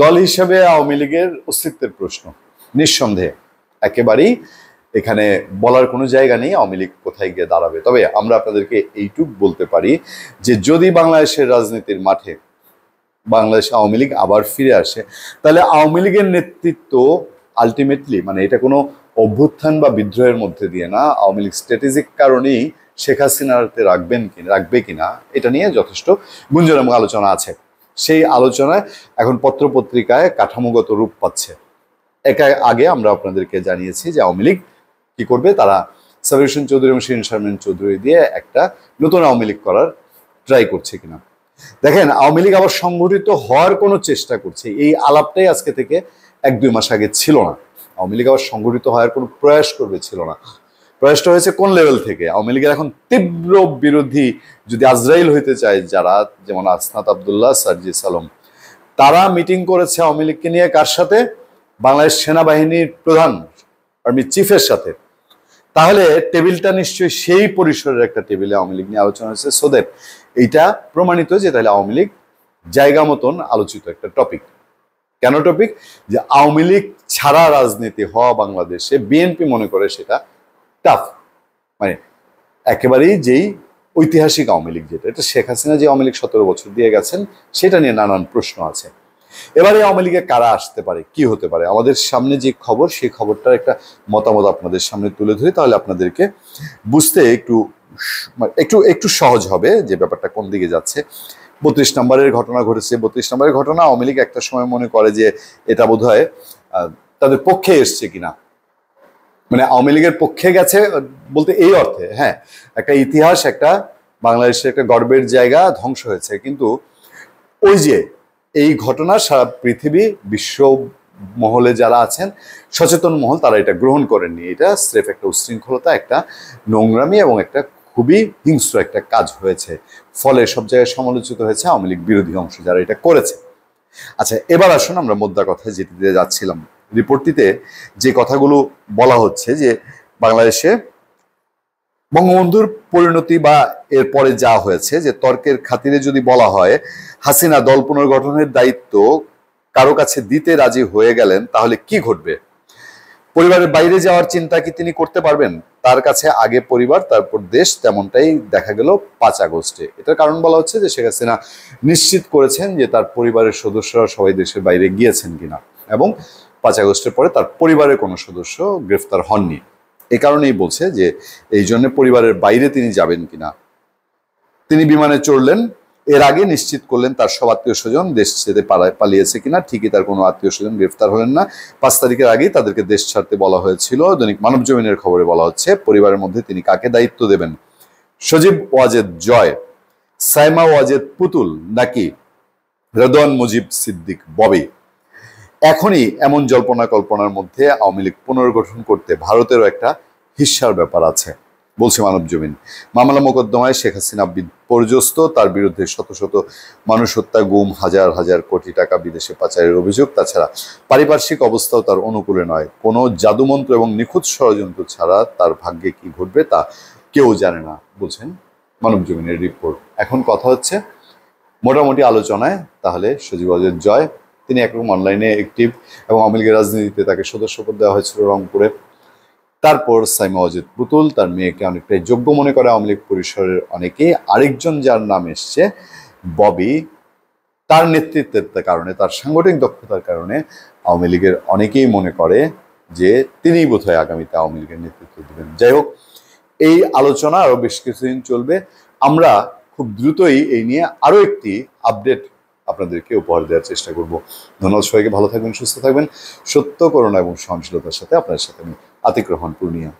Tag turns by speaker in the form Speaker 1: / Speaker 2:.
Speaker 1: দল হিসেবে আওয়ামী লীগের অস্তিত্বের প্রশ্ন নিঃসন্দেহে একেবারেই এখানে বলার কোনো জায়গা নেই আওয়ামী লীগ কোথায় গিয়ে দাঁড়াবে। তবে আমরা আপনাদেরকে এইটুক বলতে পারি যে যদি বাংলাদেশের রাজনীতির মাঠে বাংলাদেশ আওয়ামী লীগ আবার ফিরে আসে, তাহলে আওয়ামী লীগের নেতৃত্ব আলটিমেটলি মানে এটা কোনো অভ্যুত্থান বা বিদ্রোহের মধ্যে দিয়ে না, আওয়ামী লীগ স্ট্র্যাটেজিক কারণেই শেখ হাসিনাতে রাখবে কিনা এটা নিয়ে যথেষ্ট গুঞ্জন এবং আলোচনা আছে। সেই আলোচনায় এখন পত্রপত্রিকায় কাঠামোগত রূপ পাচ্ছে। আগে আমরা আপনাদেরকে জানিয়েছি যে আওয়ামী লীগ কি করবে, তারা সাবির হোসেন চৌধুরী এবং শিরিন শারমিন চৌধুরী দিয়ে একটা নতুন আওয়ামী লীগ করার ট্রাই করছে কিনা। দেখেন, আওয়ামী লীগ আবার সংগঠিত হওয়ার কোনো চেষ্টা করছে, এই আলাপটাই আজকে থেকে 1-2 মাস আগে ছিল না। আওয়ামী লীগ আবার সংগঠিত হওয়ার কোনো প্রয়াস করবে ছিল না। প্রয়াসটা হয়েছে কোন লেভেল থেকে? আওয়ামী লীগের এখন তীব্র বিরোধী যদি আজরাইল হইতে চায় যারা, যেমন আসনাত আবদুল্লাহ, সার্জিস আলম, তারা মিটিং করেছে আওয়ামী লীগকে নিয়ে কার সাথে? বাংলাদেশ সেনাবাহিনীর প্রধান আর্মি চিফের সাথে। তাহলে টেবিলটা নিশ্চয়ই সেই পরিসরের একটা টেবিলে আওয়ামী লীগ নিয়ে আলোচনা হয়েছে। সো দ্যাট এইটা প্রমাণিত যে তাহলে আওয়ামী লীগ জায়গা মতন আলোচিত একটা টপিক। কেন টপিক? যে আওয়ামী লীগ ছাড়া রাজনীতি হওয়া বাংলাদেশে বিএনপি মনে করে সেটা টাফ, মানে একেবারেই যেই ঐতিহাসিক আওয়ামী লীগ যেটা, এটা শেখ হাসিনা যে আওয়ামী লীগ 17 বছর দিয়ে গেছেন সেটা নিয়ে নানান প্রশ্ন আছে। এবারে আওয়ামী লীগে কারা আসতে পারে, কি হতে পারে, আমাদের সামনে যে খবর সেই খবরটার একটা মতামত আপনাদের সামনে তুলে ধরি, তাহলে আপনাদেরকে বুঝতে একটু সহজ হবে যে ব্যাপারটা কোন দিকে যাচ্ছে। 32 নম্বরের ঘটনা ঘটেছে। 32 নম্বরের ঘটনা আওয়ামী লীগ একটা সময় মনে করে যে এটা বোধহয় তাদের পক্ষে এসছে কিনা, মানে আওয়ামী লীগের পক্ষে গেছে বলতে এই অর্থে, হ্যাঁ, একটা ইতিহাস, একটা বাংলাদেশের একটা গর্বের জায়গা ধ্বংস হয়েছে। কিন্তু ওই যে এই ঘটনা সারা পৃথিবী, বিশ্ব মহলে যারা আছেন, সচেতন মহল, তারা এটা গ্রহণ করেননি। এটা স্রেফ একটা উচ্ছৃঙ্খলতা, একটা নোংরামি এবং একটা খুবই হিংস্র একটা কাজ হয়েছে। ফলে সব জায়গায় সমালোচিত হয়েছে আওয়ামী লীগ বিরোধী অংশ যারা এটা করেছে। আচ্ছা, এবার আসুন আমরা মোদ্দা কথায় যেতে যাচ্ছিলাম। রিপোর্টটিতে যে কথাগুলো বলা হচ্ছে যে বাংলাদেশে বঙ্গবন্ধুর পরিণতি বা এরপরে যা হয়েছে, যে তর্কের খাতিরে যদি বলা হয় হাসিনা দল পুনর্গঠনের দায়িত্ব কারো কাছে দিতে রাজি হয়ে গেলেন, তাহলে কি ঘটবে? পরিবারের বাইরে যাওয়ার চিন্তা কি তিনি করতে পারবেন? তার কাছে আগে পরিবার, তারপর দেশ, তেমনটাই দেখা গেল 5 আগস্টে। এটার কারণ বলা হচ্ছে যে শেখ হাসিনা নিশ্চিত করেছেন যে তার পরিবারের সদস্যরা সবাই দেশের বাইরে গিয়েছেন কিনা, এবং 5 আগস্টের পরে তার পরিবারের কোনো সদস্য গ্রেফতার হননি। এই কারণেই বলছে যে এই জন্য পরিবারের বাইরে তিনি যাবেন কিনা। তিনি বিমানে চড়লেন, এর আগে নিশ্চিত করলেন তার সব আত্মীয় স্বজন দেশ ছেড়ে পালিয়েছে কিনা। ঠিকই তার কোনো আত্মীয় স্বজন গ্রেফতার হলেন না। 5 তারিখের আগেই তাদেরকে দেশ ছাড়তে বলা হয়েছিল। দৈনিক মানবজমিনের খবরে বলা হচ্ছে পরিবারের মধ্যে তিনি কাকে দায়িত্ব দেবেন? সজীব ওয়াজেদ জয়, সাইমা ওয়াজেদ পুতুল, নাকি রেদওয়ান মুজিব সিদ্দিক ববি? এখনই এমন জল্পনা কল্পনার মধ্যে আওয়ামী লীগ পুনর্গঠন করতে ভারতেরও একটা হিস্সার ব্যাপার আছে, বলছে মানবজমিন। মামলা মোকদ্দমায় শেখ হাসিনা বিপর্যস্ত, তার বিরুদ্ধে শত শত মানুষ হত্যা, গুম, হাজার হাজার কোটি টাকা বিদেশে পাচারের অভিযোগ। তাছাড়া পারিপার্শ্বিক অবস্থাও তার অনুকূলে নয়। কোনো জাদুমন্ত্র এবং নিখুঁত ষড়যন্ত্র ছাড়া তার ভাগ্যে কি ঘটবে তা কেউ জানে না, বলছেন মানবজমিনের রিপোর্ট। এখন কথা হচ্ছে মোটামুটি আলোচনায় তাহলে সজীব ওয়াজেদ জয়, তিনি একরকম অনলাইনে অ্যাক্টিভ এবং আওয়ামী লীগের রাজনীতিতে তাকে সদস্যপদ দেওয়া হয়েছিল রংপুরে। তারপর সাইমা ওয়াজেদ পুতুল, তার মেয়েকে অনেকটাই যোগ্য মনে করে আওয়ামী লীগ পরিসরের অনেকেই। আরেকজন যার নাম এসছে ববি, তার নেতৃত্বের কারণে, তার সাংগঠনিক দক্ষতার কারণে আওয়ামী লীগের অনেকেই মনে করে যে তিনিই বোধহয় আগামীতে আওয়ামী লীগের নেতৃত্ব দেবেন। যাই হোক, এই আলোচনা আরো বেশ কিছুদিন চলবে। আমরা খুব দ্রুতই এই নিয়ে আরো একটি আপডেট আপনাদেরকে উপহার দেওয়ার চেষ্টা করব। ধন্যবাদ সবাইকে, ভালো থাকবেন, সুস্থ থাকবেন। সত্য, করুণা এবং সহনশীলতার সাথে আপনাদের সাথে আমি আতিক রহমান পূর্ণিয়া।